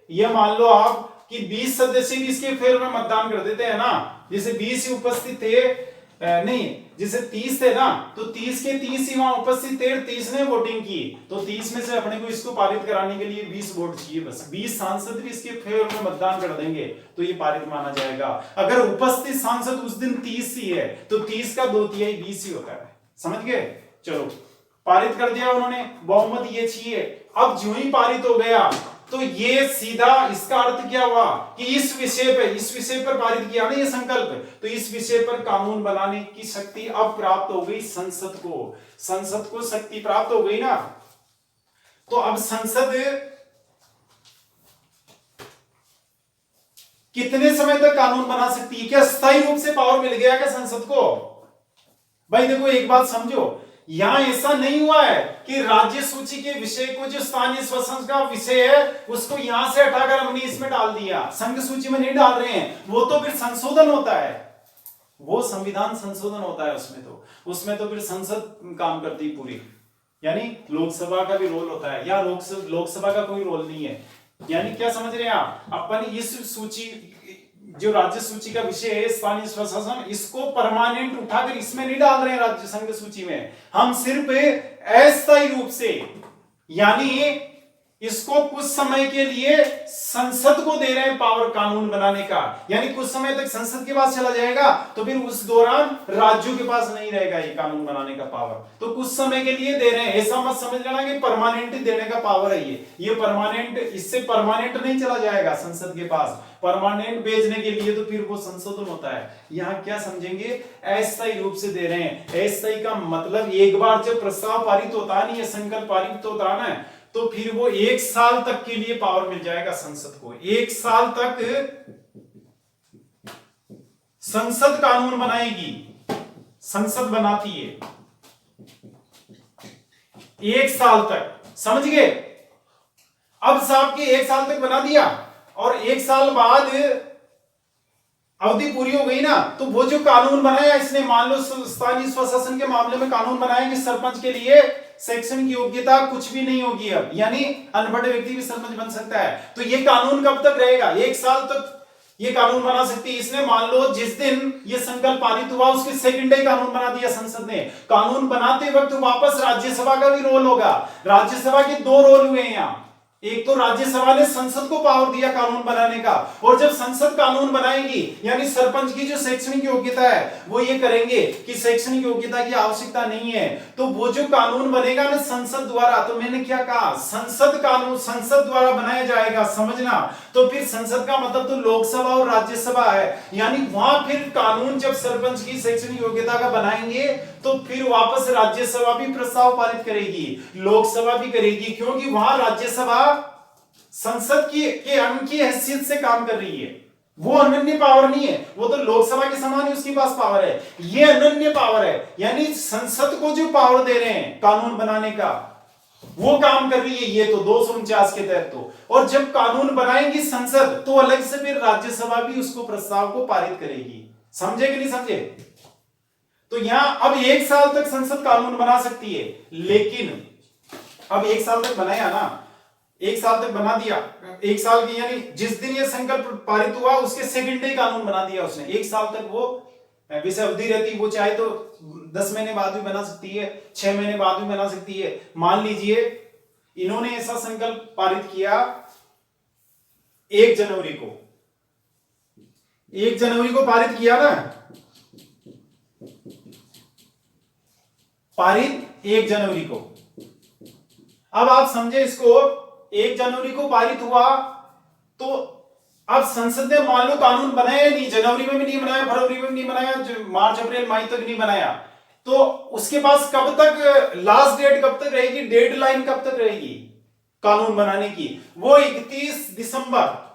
ये मान लो आप कि 20 सदस्य भी इसके फेवर में मतदान कर देते हैं ना, जैसे 20 ही उपस्थित थे, नहीं जैसे 30 थे ना, तो 30 के 30 ही वहां उपस्थित थे, 30 ने वोटिंग की, तो 30 में से अपने को इसको पारित कराने के लिए 20 वोट चाहिए, बस 20 सांसद भी इसके फेवर में मतदान कर देंगे तो ये पारित माना जाएगा। अगर उपस्थित सांसद उस दिन 30 ही है, तो 30 का 2/3 20 ही होता है, समझ गए। चलो पारित कर दिया उन्होंने, बहुमत ये चाहिए। अब जो ही पारित हो गया, तो ये सीधा इसका अर्थ क्या हुआ कि इस विषय पर पारित किया ना ये संकल्प, तो इस विषय पर कानून बनाने की शक्ति अब प्राप्त हो गई संसद को शक्ति प्राप्त हो गई ना। तो अब संसद कितने समय तक कानून बना सकती है? क्या स्थायी रूप से पावर मिल गया क्या संसद को? भाई देखो एक बात समझो, यहां ऐसा नहीं हुआ है कि राज्य सूची के विषय को, जो स्थानीय स्वशासन का विषय है, उसको यहां से हटाकर हमने इसमें डाल दिया, संघ सूची में नहीं डाल रहे हैं, वो तो फिर संशोधन होता है, वो संविधान संशोधन होता है, उसमें तो फिर संसद काम करती है पूरी, यानी लोकसभा का भी रोल होता है, या लोकसभा का कोई रोल नहीं है। यानी क्या समझ रहे हैं आप, अपन इस सूची, जो राज्य सूची का विषय है स्थानीय स्वशासन, इसको परमानेंट उठाकर इसमें नहीं डाल रहे हैं राज्य संघ सूची में, हम सिर्फ अस्थायी रूप से, यानी इसको कुछ समय के लिए संसद को दे रहे हैं पावर कानून बनाने का, यानी कुछ समय तक संसद के पास चला जाएगा, तो फिर उस दौरान राज्यों के पास नहीं रहेगा ये कानून बनाने का पावर, तो कुछ समय के लिए दे रहे हैं, ऐसा मत समझ लेना कि परमानेंट देने का पावर है ये परमानेंट, इससे परमानेंट नहीं चला जाएगा संसद के पास, परमानेंट भेजने के लिए तो फिर वो संशोधन होता है। यहाँ क्या समझेंगे, अस्थायी रूप से दे रहे हैं। अस्थायी का मतलब एक बार जब प्रस्ताव पारित होता है, ये संकल्प पारित होता है ना, तो फिर वो 1 साल तक के लिए पावर मिल जाएगा संसद को, 1 साल तक संसद कानून बनाएगी, संसद बनाती है 1 साल तक, समझ गए। अब साहब के 1 साल तक बना दिया, और 1 साल बाद अवधि पूरी हो गई ना, तो वो जो कानून बनाया इसने, मान लो स्थानीय स्वशासन के मामले में कानून बनाया कि सरपंच के लिए शैक्षणिक योग्यता कुछ भी नहीं होगी अब, यानी अनपढ़ व्यक्ति भी सरपंच बन सकता है, तो ये कानून कब तक रहेगा, 1 साल तक ये कानून बना सकती है। इसने मान लो जिस दिन ये संकल्प पारित हुआ उसके सेकंड डे कानून बना दिया संसद ने। कानून बनाते वक्त वापस राज्यसभा का भी रोल होगा, राज्यसभा के 2 रोल हुए हैं यहाँ, एक तो राज्यसभा ने संसद को पावर दिया कानून बनाने का, और जब संसद कानून बनाएगी, यानी सरपंच की जो शैक्षणिक योग्यता है वो ये करेंगे कि शैक्षणिक योग्यता की आवश्यकता नहीं है, तो वो जो कानून बनेगा ना संसद द्वारा, तो मैंने क्या कहा, संसद कानून संसद द्वारा बनाया जाएगा, समझना। तो फिर संसद का मतलब तो लोकसभा और राज्यसभा है, यानी वहां फिर कानून जब सरपंच की शैक्षणिक योग्यता का बनाएंगे, तो फिर वापस राज्यसभा भी प्रस्ताव पारित करेगी, लोकसभा भी करेगी, क्योंकि वहां राज्यसभा संसद के अंग की हैसियत से काम कर रही है। वो अनन्य पावर नहीं है, वो तो लोकसभा के समान ही उसके पास पावर है, ये अनन्य पावर है। यानी संसद को जो पावर दे रहे हैं कानून बनाने का, वो काम कर रही है ये तो 249 के तहत तो। और जब कानून बनाएगी संसद तो अलग से फिर राज्यसभा भी उसको प्रस्ताव को पारित करेगी। समझे कि नहीं समझे? तो यहां अब 1 साल तक संसद कानून बना सकती है, लेकिन अब 1 साल तक बनाया ना, 1 साल तक बना दिया, 1 साल की यानी जिस दिन ये संकल्प पारित हुआ उसके सेकंड डे कानून बना दिया उसने। 1 साल तक वो वैसे अवधि रहती, वो चाहे तो 10 महीने बाद भी बना सकती है, 6 महीने बाद भी बना सकती है। मान लीजिए इन्होंने ऐसा संकल्प पारित किया 1 जनवरी को, 1 जनवरी को पारित किया ना, पारित 1 जनवरी को। अब आप समझे इसको, 1 जनवरी को पारित हुआ तो अब संसद ने मान लो कानून बनाया नहीं, जनवरी में भी नहीं बनाया, फरवरी में भी नहीं बनाया, मार्च अप्रैल मई तक नहीं बनाया, तो उसके पास कब तक लास्ट डेट कब तक रहेगी, डेडलाइन कब तक रहेगी कानून बनाने की? वो 31 दिसंबर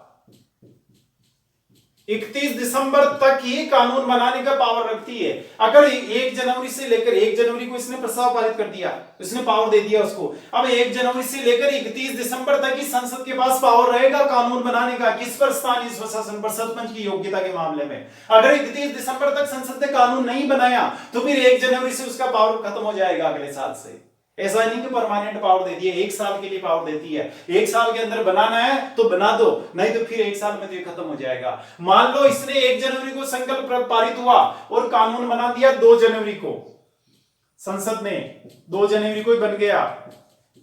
तक ही कानून बनाने का पावर रखती है। अगर 1 जनवरी से लेकर 1 जनवरी को इसने प्रस्ताव पारित कर दिया, इसने पावर दे दिया उसको, अब 1 जनवरी से लेकर 31 दिसंबर तक ही संसद के पास पावर रहेगा कानून बनाने का। किस पर? स्थानीय स्वशासन पर, सरपंच की योग्यता के मामले में। अगर 31 दिसंबर तक संसद ने कानून नहीं बनाया तो फिर 1 जनवरी से उसका पावर खत्म हो जाएगा अगले साल से। ऐसा नहीं कि परमानेंट पावर देती है, 1 साल के लिए पावर देती है। 1 साल के अंदर बनाना है तो बना दो, नहीं तो फिर 1 साल में तो ये खत्म हो जाएगा। मान लो इसने 1 जनवरी को संकल्प पारित हुआ और कानून बना दिया 2 जनवरी को, संसद ने 2 जनवरी को ही बन गया,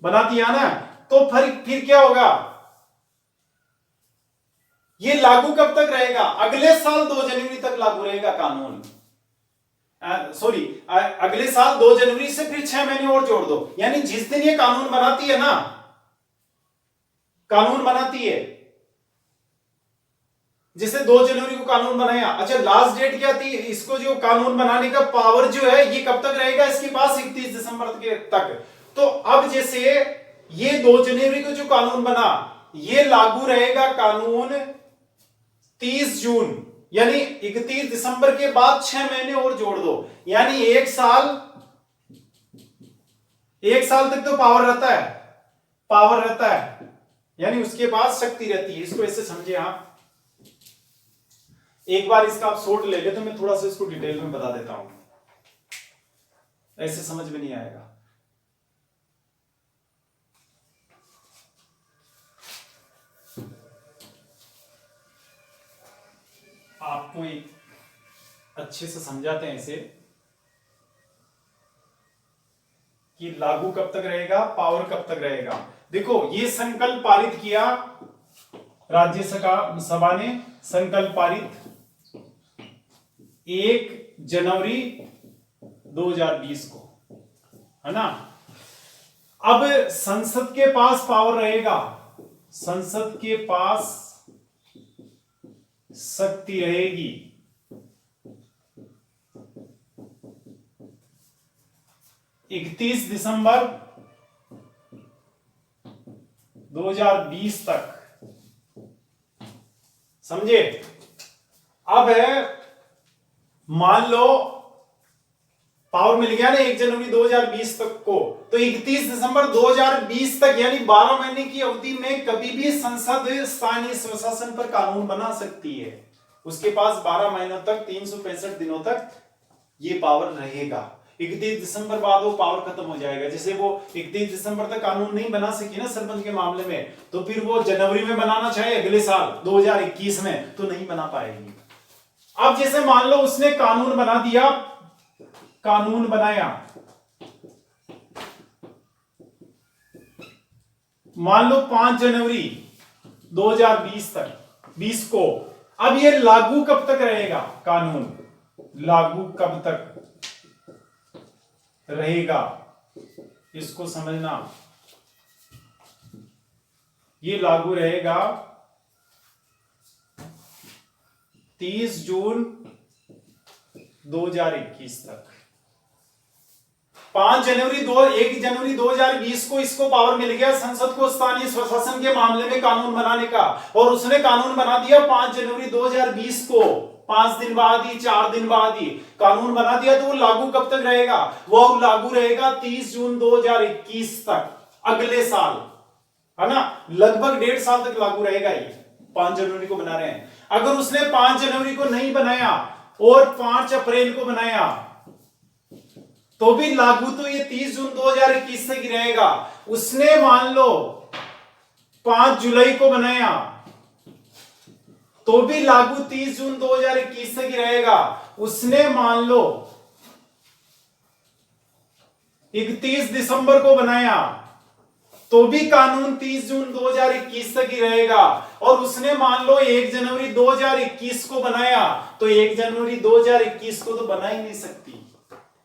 बना दिया ना, तो फिर क्या होगा? ये लागू कब तक रहेगा? अगले साल 2 जनवरी तक लागू रहेगा कानून। अगले साल 2 जनवरी से फिर 6 महीने और जोड़ दो, यानी जिस दिन ये कानून बनाती है ना, कानून बनाती है, जिसे 2 जनवरी को कानून बनाया, अच्छा लास्ट डेट क्या थी इसको, जो कानून बनाने का पावर जो है ये कब तक रहेगा इसके पास? 31 दिसंबर के तक। तो अब जैसे ये 2 जनवरी को जो कानून बना, ये लागू रहेगा कानून 30 जून, यानी 31 दिसंबर के बाद 6 महीने और जोड़ दो, यानी 1 साल तक तो पावर रहता है, यानी उसके पास शक्ति रहती है। इसको ऐसे समझे आप। एक बार इसका आप शॉर्ट ले ले तो मैं थोड़ा सा इसको डिटेल में बता देता हूं, ऐसे समझ में नहीं आएगा। आपको एक अच्छे से समझाते हैं इसे कि लागू कब तक रहेगा, पावर कब तक रहेगा। देखो ये संकल्प पारित किया राज्यसभा ने, संकल्प पारित 1 जनवरी 2020 को, है ना। अब संसद के पास पावर रहेगा, संसद के पास शक्ति रहेगी 31 दिसंबर 2020 तक, समझे। अब है मान लो पावर मिल गया ना 1 जनवरी 2020 तक को, तो 31 दिसंबर 2020 तक यानी 12 महीने की अवधि में कभी भी संसद स्थानीय स्वशासन पर कानून बना सकती है। उसके पास 12 महीनों तक 365 दिनों तक ये पावर रहेगा। 31 दिसंबर बाद वो पावर खत्म हो जाएगा। जैसे वो 31 दिसंबर तक कानून नहीं बना सकी ना सरपंच के मामले में, तो फिर वो जनवरी में बनाना चाहे अगले साल 2021 में तो नहीं बना पाएगी। अब जैसे मान लो उसने कानून बना दिया, कानून बनाया, मान लो 5 जनवरी 2020 तक 20 को, अब ये लागू कब तक रहेगा कानून, लागू कब तक रहेगा इसको समझना। ये लागू रहेगा 30 जून 2021 तक। 1 जनवरी 2020 को इसको पावर मिल गया संसद को स्थानीय स्वशासन के मामले में कानून बनाने का, और उसने कानून बना दिया 5 जनवरी 2020 को। 5 दिन बाद ही, 4 दिन बाद ही कानून बना दिया, तो वो लागू कब तक रहेगा? वो लागू रहेगा 30 जून 2021 तक, अगले साल, है ना, लगभग 1.5 साल तक लागू रहेगा ये। 5 जनवरी को बना रहे हैं। अगर उसने 5 जनवरी को नहीं बनाया और 5 अप्रैल को बनाया तो भी लागू तो ये 30 जून 2021 तक ही रहेगा। उसने मान लो 5 जुलाई को बनाया तो भी लागू 30 जून 2021 तक ही रहेगा। उसने मान लो 31 दिसंबर को बनाया तो भी कानून 30 जून 2021 तक ही रहेगा। और उसने मान लो 1 जनवरी 2021 को बनाया तो 1 जनवरी 2021 को तो बना ही नहीं सकती।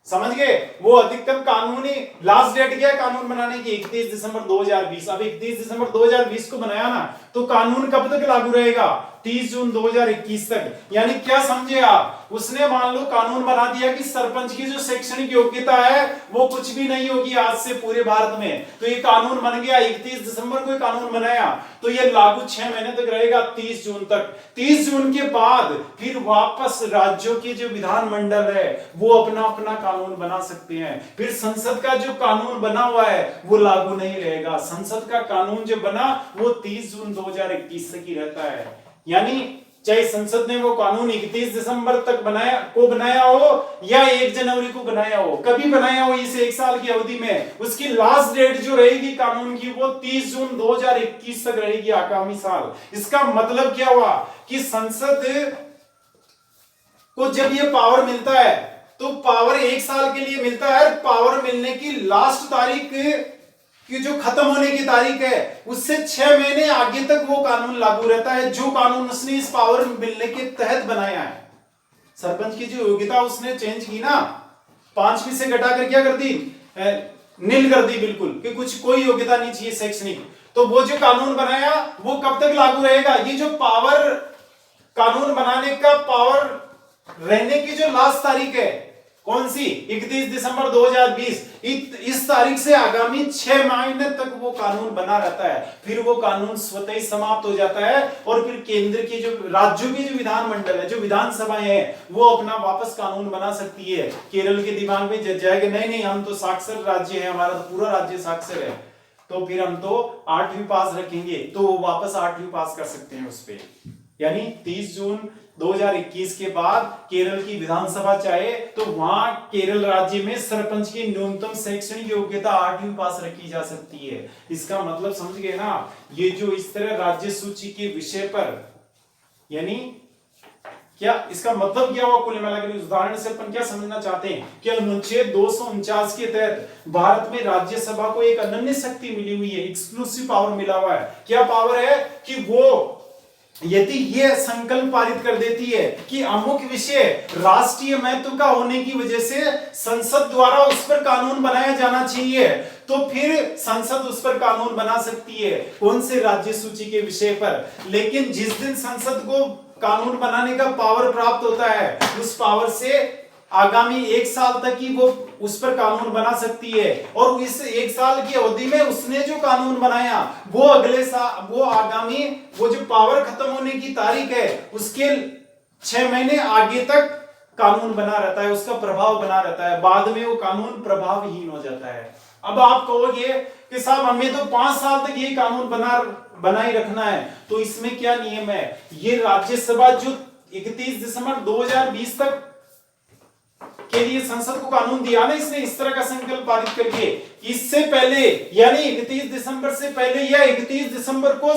समझ गए? वो अधिकतम कानूनी लास्ट डेट क्या है कानून बनाने की? 31 दिसंबर 2020। अब 31 दिसंबर 2020 को बनाया ना, तो कानून कब तक लागू रहेगा? 30 जून 2021 तक। यानी क्या समझे आप? उसने मान लो कानून बना दिया कि सरपंच की जो शैक्षणिक योग्यता है वो कुछ भी नहीं होगी आज से पूरे भारत में, तो ये कानून बन गया। 31 दिसंबर को कानून बनाया तो ये लागू 6 महीने तक रहेगा, 30 जून तक। 30 जून के बाद फिर वापस राज्यों की जो विधानमंडल है वो अपना अपना कानून बना सकते हैं। फिर संसद का जो कानून बना हुआ है वो लागू नहीं रहेगा। संसद का कानून जो बना वो 30 जून 2021 तक ही रहता है। यानी चाहे संसद ने वो कानून 31 दिसंबर तक बनाया हो या 1 जनवरी को बनाया हो, कभी बनाया हो इस 1 साल की अवधि में, उसकी लास्ट डेट जो रहेगी कानून की वो 30 जून 2021 तक रहेगी, आगामी साल। इसका मतलब क्या हुआ कि संसद को जब ये पावर मिलता है तो पावर 1 साल के लिए मिलता है। पावर मिलने की लास्ट तारीख कि जो खत्म होने की तारीख है उससे 6 महीने आगे तक वो कानून लागू रहता है, जो कानून उसने इस पावर मिलने के तहत बनाया है। सरपंच की जो योग्यता उसने चेंज की ना, 5वीं से घटाकर क्या कर दी? नील कर दी बिल्कुल, कि कुछ कोई योग्यता नहीं चाहिए शैक्षणिक। तो वो जो कानून बनाया वो कब तक लागू रहेगा? ये जो पावर, कानून बनाने का पावर रहने की जो लास्ट तारीख है कौन सी? 31 दिसंबर 2020। इस तारीख से आगामी 6 महीने तक वो कानून बना रहता है। फिर वो कानून स्वतः ही समाप्त हो जाता है और फिर केंद्र की जो राज्यों की जो विधानमंडल है, जो विधानसभाएं हैं, वो अपना वापस कानून बना सकती है। केरल के दिमाग में जज जाएगा नहीं हम तो साक्षर राज्य है, हमारा तो पूरा राज्य साक्षर है, तो फिर हम तो 8वीं पास रखेंगे, तो वो वापस 8वीं पास कर सकते हैं उस पर। यानी 30 जून 2021 के बाद केरल की विधानसभा चाहे तो वहां केरल राज्य में सरपंच की न्यूनतम शैक्षणिक योग्यता 8वीं पास रखी जा सकती है। इसका मतलब समझ गए ना? ये जो इस तरह राज्य सूची के विषय पर, यानी क्या इसका मतलब क्या हुआ? कुल मिलाकर इस उदाहरण से अपन क्या समझना चाहते हैं कि अनुच्छेद 249 के तहत भारत में राज्यसभा को एक अनन्य शक्ति मिली हुई है, एक्सक्लूसिव पावर मिला हुआ है। क्या पावर है? कि वो यदि ये संकल्प पारित कर देती है कि अमुक विषय राष्ट्रीय महत्व का होने की वजह से संसद द्वारा उस पर कानून बनाया जाना चाहिए, तो फिर संसद उस पर कानून बना सकती है। कौन से? राज्य सूची के विषय पर। लेकिन जिस दिन संसद को कानून बनाने का पावर प्राप्त होता है, उस पावर से आगामी 1 साल तक ही वो उस पर कानून बना सकती है। और इस 1 साल की अवधि में उसने जो कानून बनाया वो अगले साल, वो आगामी, वो जो पावर खत्म होने की तारीख है उसके 6 महीने आगे तक कानून बना रहता है, उसका प्रभाव बना रहता है। बाद में वो कानून प्रभावहीन हो जाता है। अब आप कहोगे कि साहब हमें तो 5 साल तक ये कानून बनाए रखना है, तो इसमें क्या नियम है? ये राज्यसभा जो 31 दिसंबर 2020 तक के लिए संसद को कानून दिया ना इसने, इस तरह का संकल्प पारित करके, इससे पहले यानी 31 दिसंबर से पहले या 31 दिसंबर को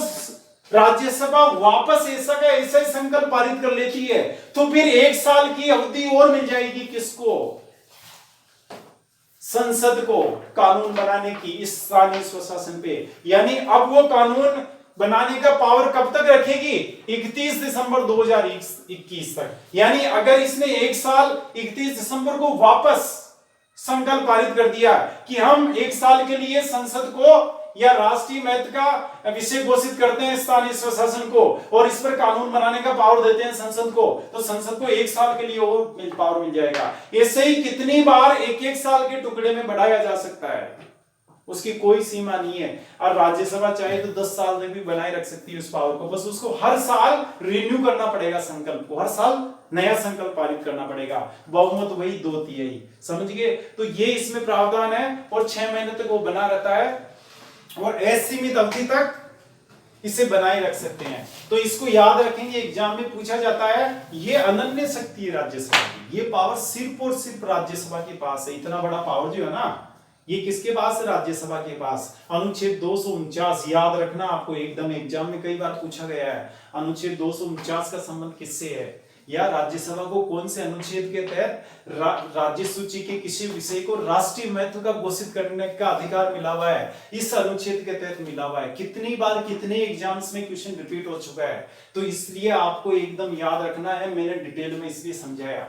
राज्यसभा वापस ऐसा का ऐसा ही संकल्प पारित कर लेती है, तो फिर 1 साल की अवधि और मिल जाएगी किसको? संसद को कानून बनाने की इस स्थानीय स्वशासन पे। यानी अब वो कानून बनाने का पावर कब तक रखेगी? 31 दिसंबर 2021 तक। यानी अगर इसने 1 साल 31 दिसंबर को वापस संकल्प पारित कर दिया कि हम 1 साल के लिए संसद को या राष्ट्रीय महत्व का विषय घोषित करते हैं स्थानीय स्वशासन को और इस पर कानून बनाने का पावर देते हैं संसद को, तो संसद को 1 साल के लिए और पावर मिल जाएगा। ऐसे ही कितनी बार एक एक साल के टुकड़े में बढ़ाया जा सकता है, उसकी कोई सीमा नहीं है। और राज्यसभा चाहे तो 10 साल तक भी बनाए रख सकती है उस पावर को, बस उसको हर साल रिन्यू करना पड़ेगा, संकल्प को हर साल नया संकल्प पारित करना पड़ेगा। बहुमत वही 2/3, समझ गए? तो ये इसमें प्रावधान है और 6 महीने तक वो बना रहता है और असीमित अवधि तक इसे बनाए रख सकते हैं। तो इसको याद रखेंगे, एग्जाम में पूछा जाता है। ये अनन्य शक्ति है राज्यसभा की, ये पावर सिर्फ और सिर्फ राज्यसभा के पास है। इतना बड़ा पावर जो है ना, ये किसके पास है? राज्यसभा के पास। अनुच्छेद 249 याद रखना, आपको एकदम एग्जाम में कई बार पूछा गया है। अनुच्छेद 249 का संबंध किससे है, या राज्यसभा को कौन से अनुच्छेद के तहत राज्य सूची के किसी विषय को राष्ट्रीय महत्व का घोषित करने का अधिकार मिला हुआ है, इस अनुच्छेद के तहत मिला हुआ है। कितनी बार कितने एग्जाम्स में क्वेश्चन रिपीट हो चुका है, तो इसलिए आपको एकदम याद रखना है। मैंने डिटेल में इसलिए समझाया।